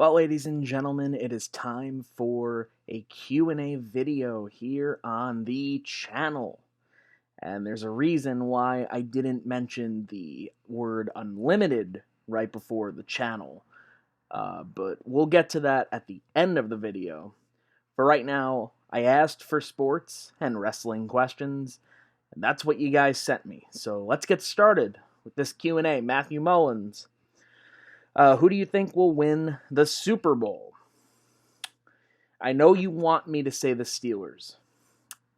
Well, ladies and gentlemen, it is time for a Q&A video here on the channel. And there's a reason why I didn't mention the word unlimited right before the channel. But we'll get to that at the end of the video. For right now, I asked for sports and wrestling questions, and that's what you guys sent me. So let's get started with this Q&A. Matthew Mullins. Who do you think will win the Super Bowl? I know you want me to say the Steelers,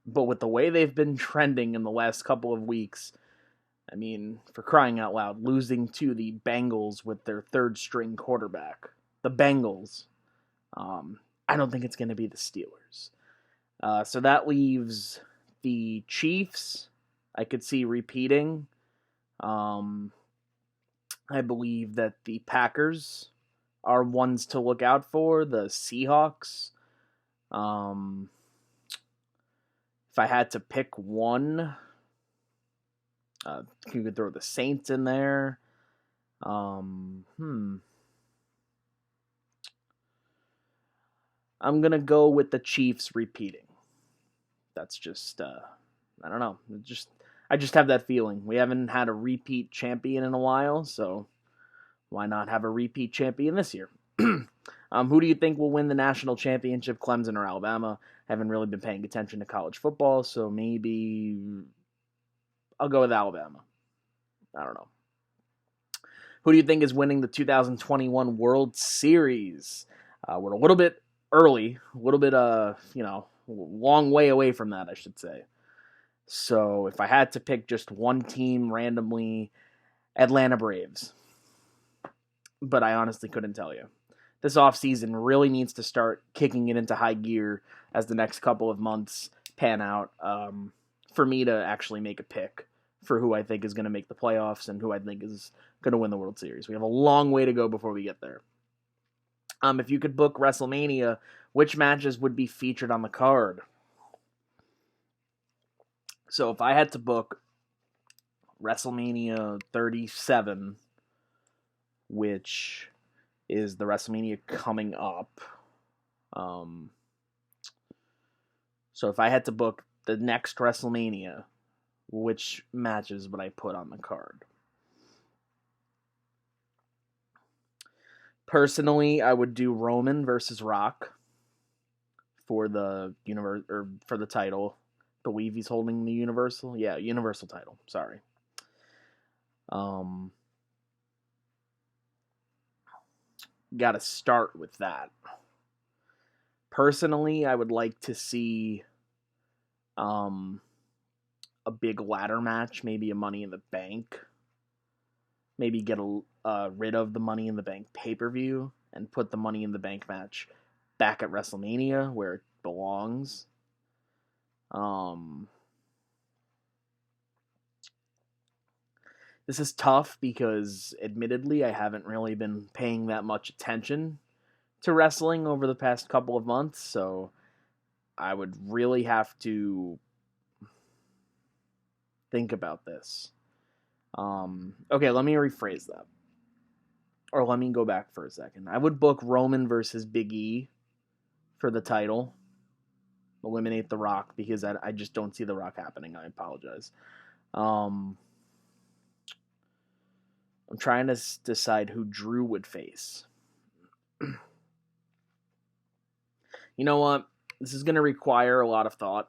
but with the way they've been trending in the last couple of weeks, I mean, for crying out loud, losing to the Bengals with their third-string quarterback, the Bengals, I don't think it's going to be the Steelers. So that leaves the Chiefs. I could see repeating. I believe that the Packers are ones to look out for. The Seahawks. If I had to pick one, you could throw the Saints in there. I'm going to go with the Chiefs repeating. That's just, I don't know. I just have that feeling. We haven't had a repeat champion in a while, so why not have a repeat champion this year? Who do you think will win the national championship, Clemson or Alabama? I haven't really been paying attention to college football, so maybe I'll go with Alabama. I don't know. Who do you think is winning the 2021 World Series? We're a little bit early, a little bit, long way away from that, I should say. So if I had to pick just one team randomly, Atlanta Braves. But I honestly couldn't tell you. This offseason really needs to start kicking it into high gear as the next couple of months pan out for me to actually make a pick for who I think is going to make the playoffs and who I think is going to win the World Series. We have a long way to go before we get there. If you could book WrestleMania, which matches would be featured on the card? So if I had to book WrestleMania 37, which is the WrestleMania coming up. So if I had to book the next WrestleMania, which matches would I put on the card? Personally, I would do Roman versus Rock for the for the title. I believe he's holding the Universal. Yeah, Universal title. Sorry. Got to start with that. Personally, I would like to see a big ladder match, maybe a Money in the Bank. Maybe get rid of the Money in the Bank pay-per-view and put the Money in the Bank match back at WrestleMania where it belongs. This is tough because, admittedly, I haven't really been paying that much attention to wrestling over the past couple of months, so I would really have to think about this. Okay, let me rephrase that. Or let me go back for a second. I would book Roman versus Big E for the title. Eliminate The Rock because I just don't see The Rock happening. I apologize. I'm trying to decide who Drew would face. You know what? This is going to require a lot of thought.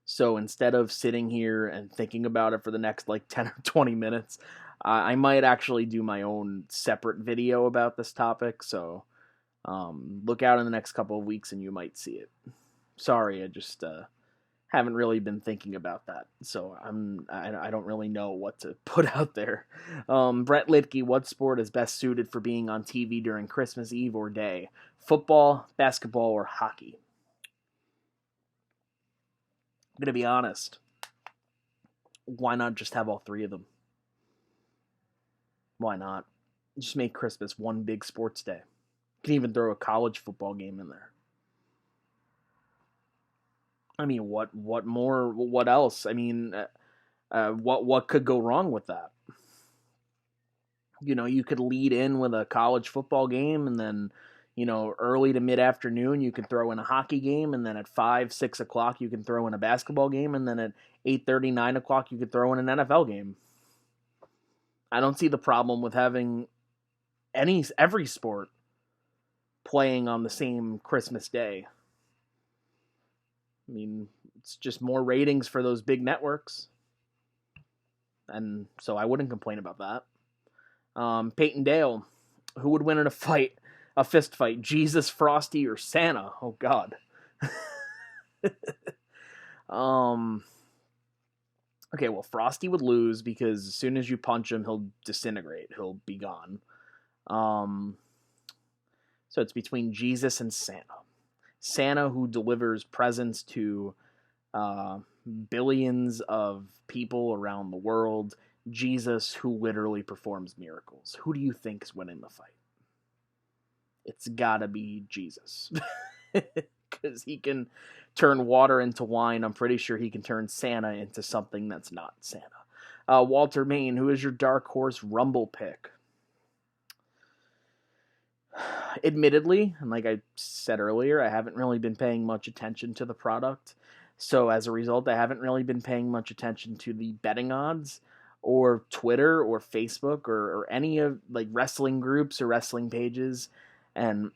So instead of sitting here and thinking about it for the next 10 or 20 minutes, I might actually do my own separate video about this topic. So look out in the next couple of weeks and you might see it. Sorry, I just haven't really been thinking about that, so I don't really know what to put out there. Bret Litke, what sport is best suited for being on TV during Christmas Eve or day? Football, basketball, or hockey? I'm gonna be honest. Why not just have all three of them? Why not? Just make Christmas one big sports day. You can even throw a college football game in there. I mean, what more? What else? I mean, what could go wrong with that? You could lead in with a college football game, and then, early to mid-afternoon, you could throw in a hockey game, and then at 5, 6 o'clock, you can throw in a basketball game, and then at 8:30, 9 o'clock, you could throw in an NFL game. I don't see the problem with having every sport playing on the same Christmas day. I mean, it's just more ratings for those big networks. And so I wouldn't complain about that. Peyton Dale, who would win in a fist fight, Jesus, Frosty, or Santa? Oh, God. Okay, well, Frosty would lose because as soon as you punch him, he'll disintegrate. He'll be gone. So it's between Jesus and Santa. Santa, who delivers presents to billions of people around the world. Jesus, who literally performs miracles. Who do you think is winning the fight? It's gotta be Jesus. Because he can turn water into wine. I'm pretty sure he can turn Santa into something that's not Santa. Walter Main, who is your dark horse Rumble pick? Admittedly, and like I said earlier, I haven't really been paying much attention to the product. So as a result, I haven't really been paying much attention to the betting odds or Twitter or Facebook or any of like wrestling groups or wrestling pages. And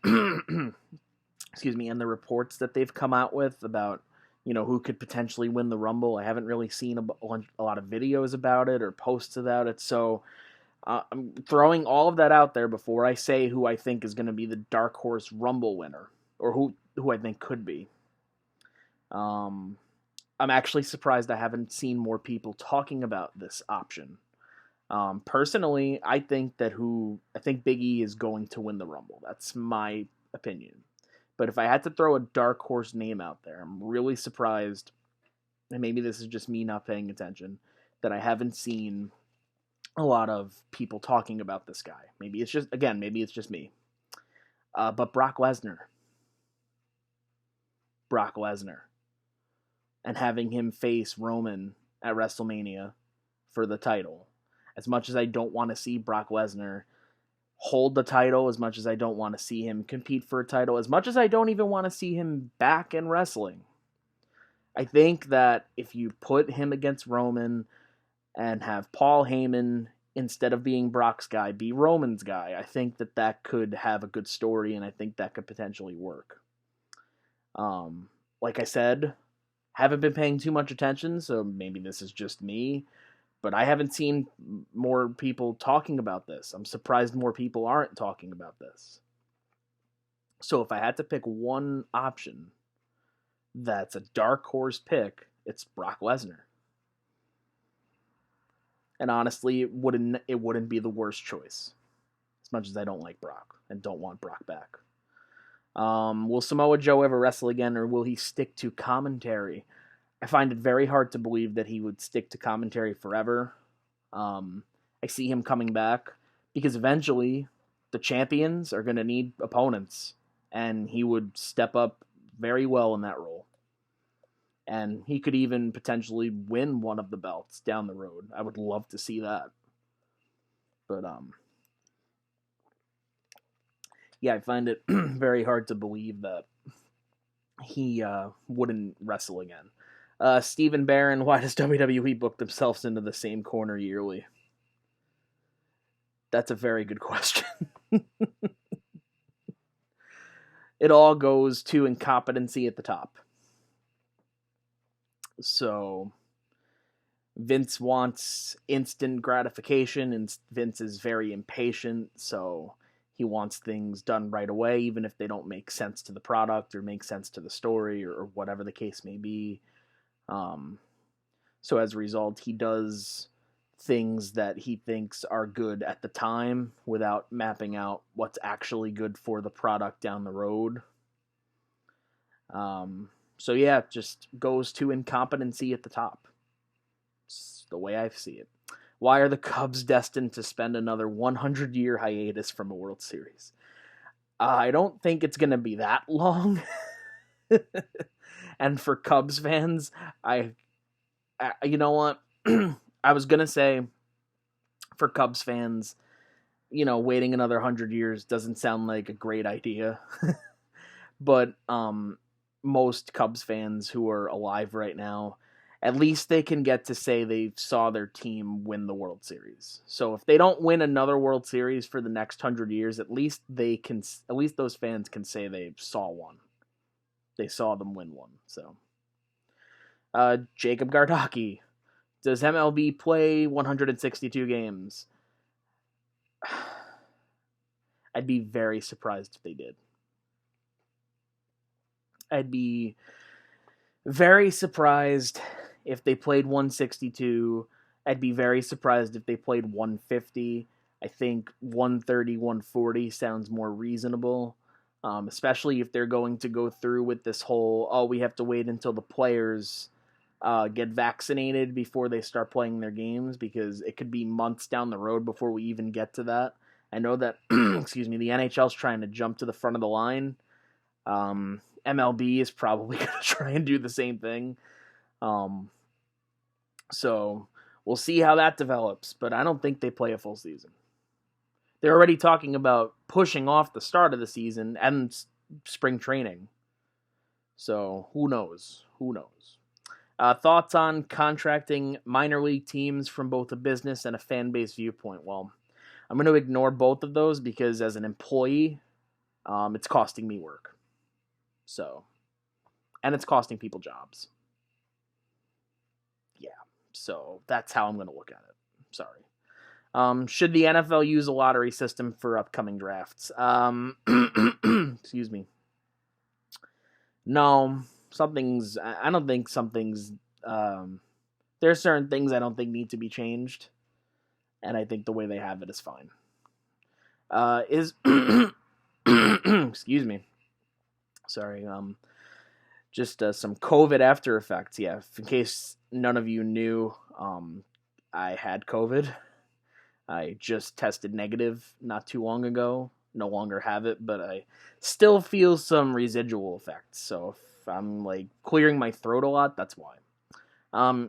excuse me, and the reports that they've come out with about, who could potentially win the Rumble. I haven't really seen a lot of videos about it or posts about it. So I'm throwing all of that out there before I say who I think is going to be the dark horse Rumble winner, or who I think could be. I'm actually surprised I haven't seen more people talking about this option. Personally, I think Big E is going to win the Rumble. That's my opinion. But if I had to throw a dark horse name out there, I'm really surprised, and maybe this is just me not paying attention, that I haven't seen a lot of people talking about this guy. Maybe it's just me. But Brock Lesnar. And having him face Roman at WrestleMania for the title. As much as I don't want to see Brock Lesnar hold the title, as much as I don't want to see him compete for a title, as much as I don't even want to see him back in wrestling, I think that if you put him against Roman and have Paul Heyman, instead of being Brock's guy, be Roman's guy, I think that could have a good story, and I think that could potentially work. Like I said, haven't been paying too much attention, so maybe this is just me, but I haven't seen more people talking about this. I'm surprised more people aren't talking about this. So if I had to pick one option that's a dark horse pick, it's Brock Lesnar. And honestly, it wouldn't be the worst choice. As much as I don't like Brock and don't want Brock back. Will Samoa Joe ever wrestle again, or will he stick to commentary? I find it very hard to believe that he would stick to commentary forever. I see him coming back because eventually the champions are going to need opponents, and he would step up very well in that role. And he could even potentially win one of the belts down the road. I would love to see that. But, yeah, I find it very hard to believe that he wouldn't wrestle again. Stephen Barron, why does WWE book themselves into the same corner yearly? That's a very good question. It all goes to incompetency at the top. So Vince wants instant gratification, and Vince is very impatient, so he wants things done right away, even if they don't make sense to the product or make sense to the story or whatever the case may be. So as a result, he does things that he thinks are good at the time without mapping out what's actually good for the product down the road. So yeah, it just goes to incompetency at the top. It's the way I see it. Why are the Cubs destined to spend another 100-year hiatus from a World Series? I don't think it's going to be that long. And for Cubs fans, you know what? I was going to say, for Cubs fans, waiting another 100 years doesn't sound like a great idea. But most Cubs fans who are alive right now, at least they can get to say they saw their team win the World Series. So if they don't win another World Series for the next 100 years, at least those fans can say they saw one. They saw them win one. So, Jacob Gardaki, does MLB play 162 games? I'd be very surprised if they did. I'd be very surprised if they played 162. I'd be very surprised if they played 150. I think 130, 140 sounds more reasonable, especially if they're going to go through with this whole, we have to wait until the players get vaccinated before they start playing their games, because it could be months down the road before we even get to that. I know that, excuse me, the NHL's trying to jump to the front of the line. MLB is probably going to try and do the same thing. So we'll see how that develops, but I don't think they play a full season. They're already talking about pushing off the start of the season and spring training. So who knows? Thoughts on contracting minor league teams from both a business and a fan base viewpoint? Well, I'm going to ignore both of those because as an employee, it's costing me work. So, and it's costing people jobs. Yeah, so that's how I'm going to look at it. Sorry. Should the NFL use a lottery system for upcoming drafts? Excuse me. No, I don't think something's, there are certain things I don't think need to be changed, and I think the way they have it is fine. Excuse me. Sorry, just some COVID after effects. Yeah, in case none of you knew, I had COVID. I just tested negative not too long ago. No longer have it, but I still feel some residual effects. So if I'm clearing my throat a lot, that's why.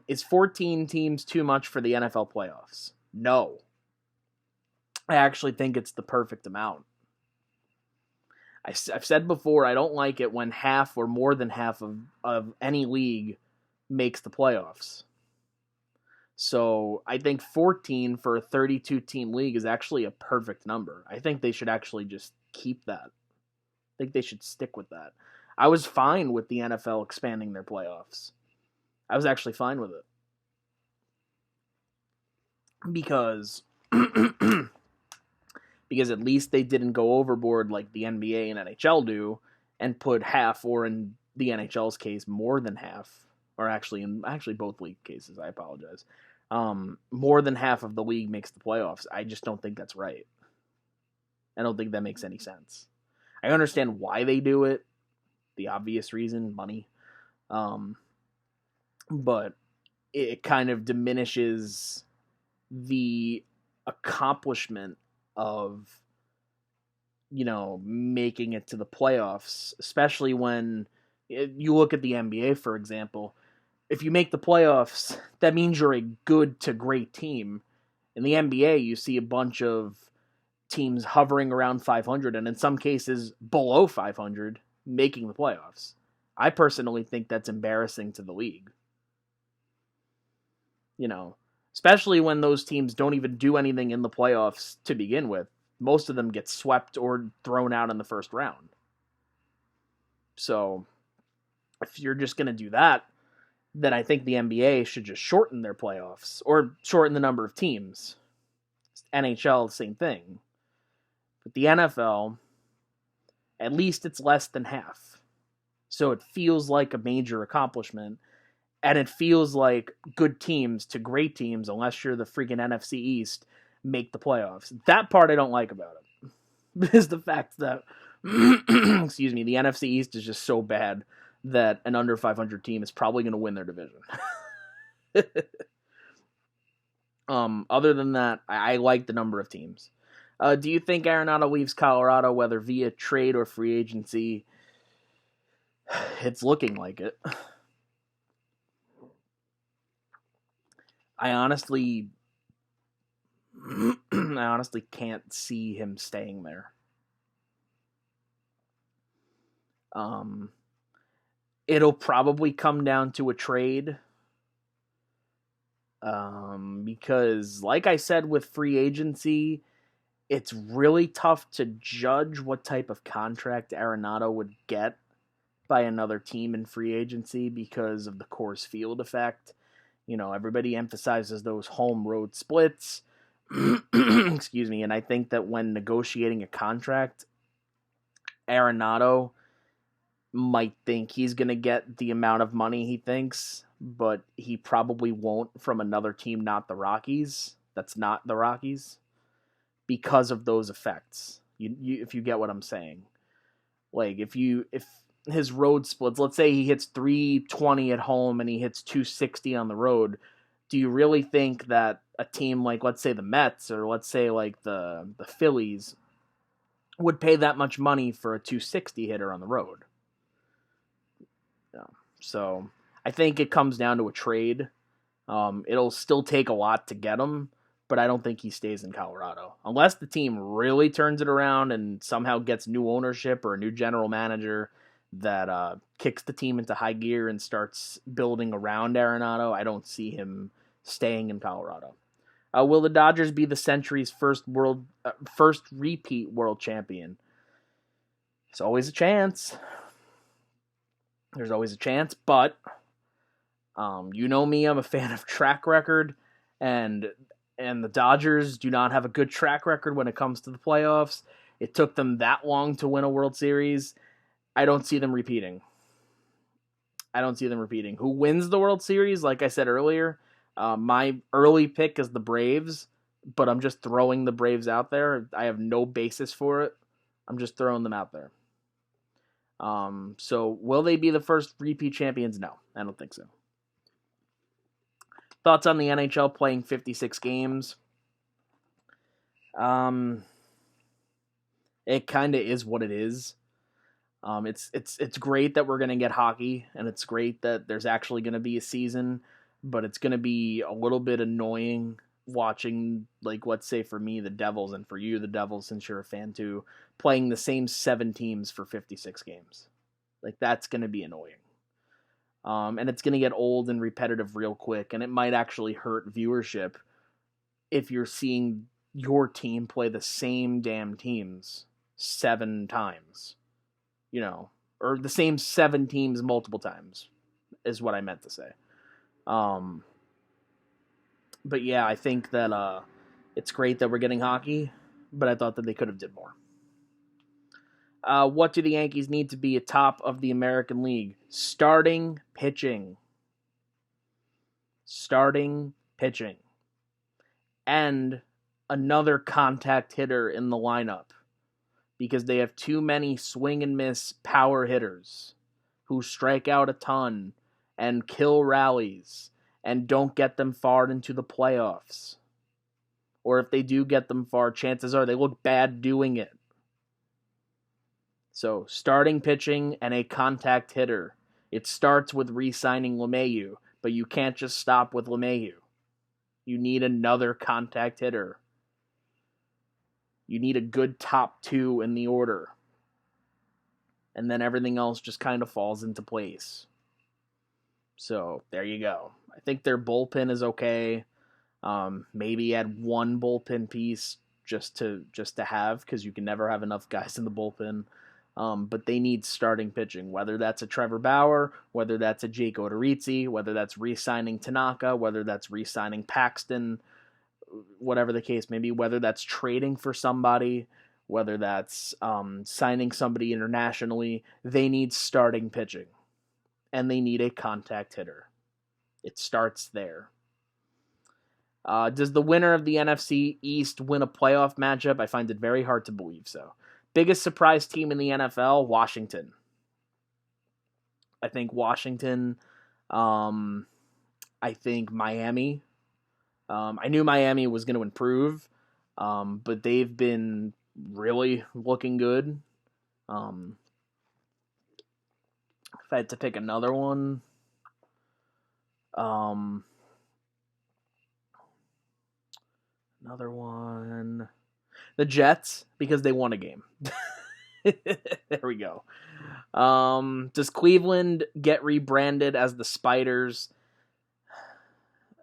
Is 14 teams too much for the NFL playoffs? No. I actually think it's the perfect amount. I've said before, I don't like it when half or more than half of any league makes the playoffs. So I think 14 for a 32-team league is actually a perfect number. I think they should actually just keep that. I think they should stick with that. I was fine with the NFL expanding their playoffs. I was actually fine with it. Because at least they didn't go overboard like the NBA and NHL do and put half, or in the NHL's case, more than half, or actually both league cases, I apologize. More than half of the league makes the playoffs. I just don't think that's right. I don't think that makes any sense. I understand why they do it. The obvious reason, money. But it kind of diminishes the accomplishment of, making it to the playoffs, especially when you look at the NBA, for example. If you make the playoffs, that means you're a good to great team. In the NBA, you see a bunch of teams hovering around 500, and in some cases below 500, making the playoffs. I personally think that's embarrassing to the league. Especially when those teams don't even do anything in the playoffs to begin with. Most of them get swept or thrown out in the first round. So, if you're just going to do that, then I think the NBA should just shorten their playoffs, or shorten the number of teams. NHL, same thing. But the NFL, at least it's less than half. So it feels like a major accomplishment, and it feels like good teams to great teams, unless you're the freaking NFC East, make the playoffs. That part I don't like about it. Is the fact that, excuse me, the NFC East is just so bad that an under 500 team is probably going to win their division. Other than that, I like the number of teams. Do you think Arenado leaves Colorado, whether via trade or free agency? It's looking like it. I honestly I honestly can't see him staying there. It'll probably come down to a trade. Because, like I said, with free agency, it's really tough to judge what type of contract Arenado would get by another team in free agency because of the Coors Field effect. You know, everybody emphasizes those home road splits. Excuse me. And I think that when negotiating a contract, Arenado might think he's going to get the amount of money he thinks, but he probably won't from another team, not the Rockies. That's not the Rockies, because of those effects. If you get what I'm saying. Like, if his road splits, let's say he hits 320 at home and he hits 260 on the road, do you really think that a team like, let's say, the Mets, or let's say like the Phillies, would pay that much money for a 260 hitter on the road? No. So I think it comes down to a trade. It'll still take a lot to get him, but I don't think he stays in Colorado. Unless the team really turns it around and somehow gets new ownership or a new general manager that kicks the team into high gear and starts building around Arenado, I don't see him staying in Colorado. Will the Dodgers be the century's first repeat world champion? It's always a chance. There's always a chance, but you know me, I'm a fan of track record, and the Dodgers do not have a good track record when it comes to the playoffs. It took them that long to win a World Series. I don't see them repeating. Who wins the World Series? Like I said earlier, my early pick is the Braves, but I'm just throwing the Braves out there. I have no basis for it. I'm just throwing them out there. So will they be the first repeat champions? No, I don't think so. Thoughts on the NHL playing 56 games? It kind of is what it is. It's great that we're going to get hockey, and it's great that there's actually going to be a season, but it's going to be a little bit annoying watching, like, let's say for me, the Devils, and for you, the Devils, since you're a fan too, playing the same 7 teams for 56 games. Like, that's going to be annoying. And it's going to get old and repetitive real quick, and it might actually hurt viewership if you're seeing your team play the same damn teams 7 times. You know, or the same 7 teams multiple times, is what I meant to say. But yeah, I think that it's great that we're getting hockey, but I thought that they could have did more. What do the Yankees need to be atop of the American League? Starting pitching. And another contact hitter in the lineup, because they have too many swing and miss power hitters who strike out a ton and kill rallies and don't get them far into the playoffs. Or if they do get them far, chances are they look bad doing it. So, starting pitching and a contact hitter. It starts with re-signing LeMahieu, but you can't just stop with LeMahieu. You need another contact hitter. You need a good top 2 in the order. And then everything else just kind of falls into place. So, there you go. I think their bullpen is okay. Maybe add one bullpen piece just to have, because you can never have enough guys in the bullpen. But they need starting pitching, whether that's a Trevor Bauer, whether that's a Jake Odorizzi, whether that's re-signing Tanaka, whether that's re-signing Paxton, whatever the case may be, whether that's trading for somebody, whether that's signing somebody internationally. They need starting pitching, and they need a contact hitter. It starts there. Does the winner of the NFC East win a playoff matchup? I find it very hard to believe so. Biggest surprise team in the NFL, Washington. I think Washington. I think Miami. I knew Miami was going to improve, but they've been really looking good. If I had to pick another one, Another one. The Jets, because they won a game. There we go. Does Cleveland get rebranded as the Spiders?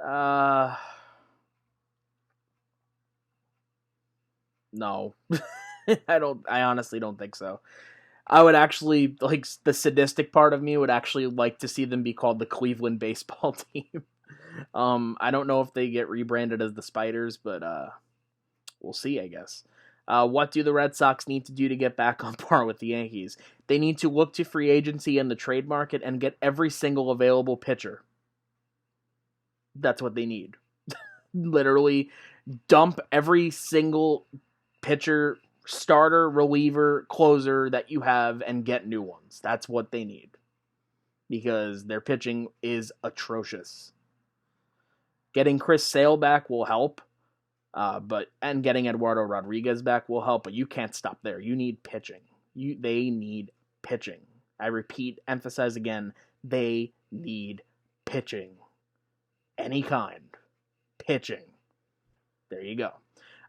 No. I honestly don't think so. I would actually, like, the sadistic part of me would actually like to see them be called the Cleveland baseball team. I don't know if they get rebranded as the Spiders, but we'll see, I guess. What do the Red Sox need to do to get back on par with the Yankees? They need to look to free agency and the trade market and get every single available pitcher. That's what they need. Literally dump every single pitcher, starter, reliever, closer that you have and get new ones. That's what they need. Because their pitching is atrocious. Getting Chris Sale back will help. And getting Eduardo Rodriguez back will help, but you can't stop there. You need pitching. They need pitching. I repeat, emphasize again, they need pitching. Any kind. Pitching. There you go.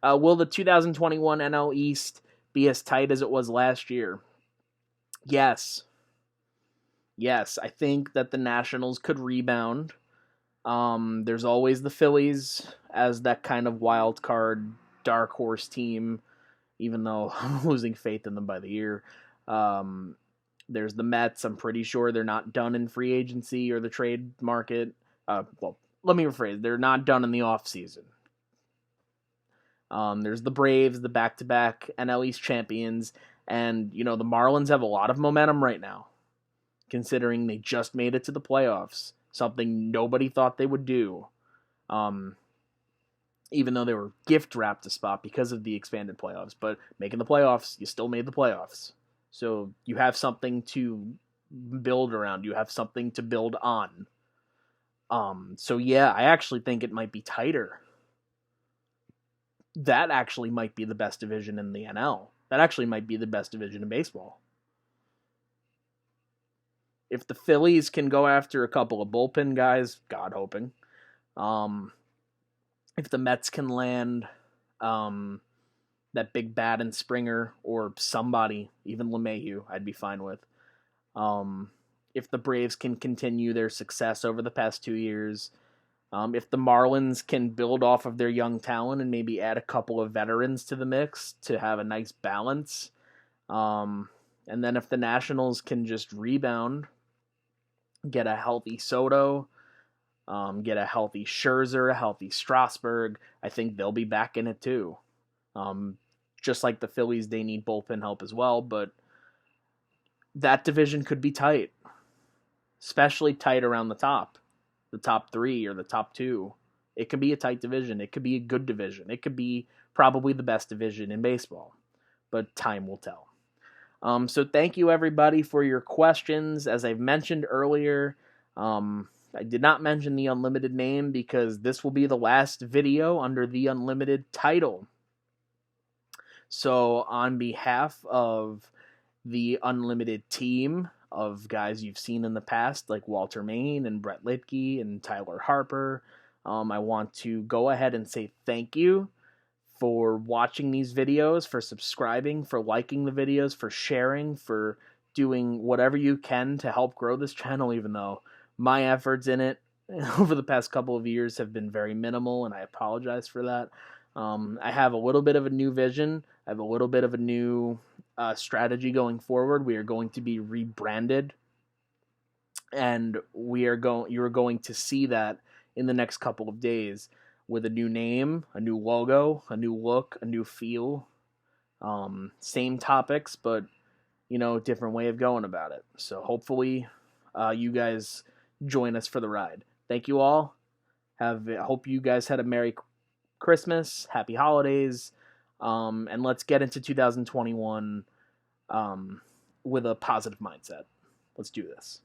Will the 2021 NL East be as tight as it was last year? Yes. Yes, I think that the Nationals could rebound. There's always the Phillies as that kind of wild card, dark horse team, even though I'm losing faith in them by the year. There's the Mets. I'm pretty sure they're not done in free agency or the trade market. Let me rephrase. They're not done in the offseason. There's the Braves, the back-to-back NL East champions, and, the Marlins have a lot of momentum right now, considering they just made it to the playoffs, something nobody thought they would do, even though they were gift-wrapped a spot because of the expanded playoffs, but making the playoffs, you still made the playoffs, so you have something to build around, you have something to build on. So yeah, I actually think it might be tighter. That actually might be the best division in the NL. That actually might be the best division in baseball. If the Phillies can go after a couple of bullpen guys, God hoping. If the Mets can land that big bat and Springer or somebody, even LeMahieu, I'd be fine with. If the Braves can continue their success over the past 2 years, if the Marlins can build off of their young talent and maybe add a couple of veterans to the mix to have a nice balance, and then if the Nationals can just rebound, get a healthy Soto, get a healthy Scherzer, a healthy Strasburg, I think they'll be back in it too. Just like the Phillies, they need bullpen help as well, but that division could be tight, especially tight around the top 3 or the top 2. It could be a tight division. It could be a good division. It could be probably the best division in baseball, but time will tell. So thank you everybody for your questions. As I've mentioned earlier, I did not mention the Unlimited name because this will be the last video under the Unlimited title. So on behalf of the Unlimited team of guys you've seen in the past, like Walter Main and Bret and Tyler Harper, I want to go ahead and say thank you for watching these videos, for subscribing, for liking the videos, for sharing, for doing whatever you can to help grow this channel, even though my efforts in it over the past couple of years have been very minimal, and I apologize for that. I have a little bit of a new vision. I have a little bit of a new strategy going forward. We are going to be rebranded, and you're going to see that in the next couple of days with a new name, a new logo, a new look, a new feel. Same topics, but different way of going about it. So hopefully you guys join us for the ride. Thank you all. I hope you guys had a Merry Christmas, Happy Holidays, and let's get into 2021 with a positive mindset. Let's do this.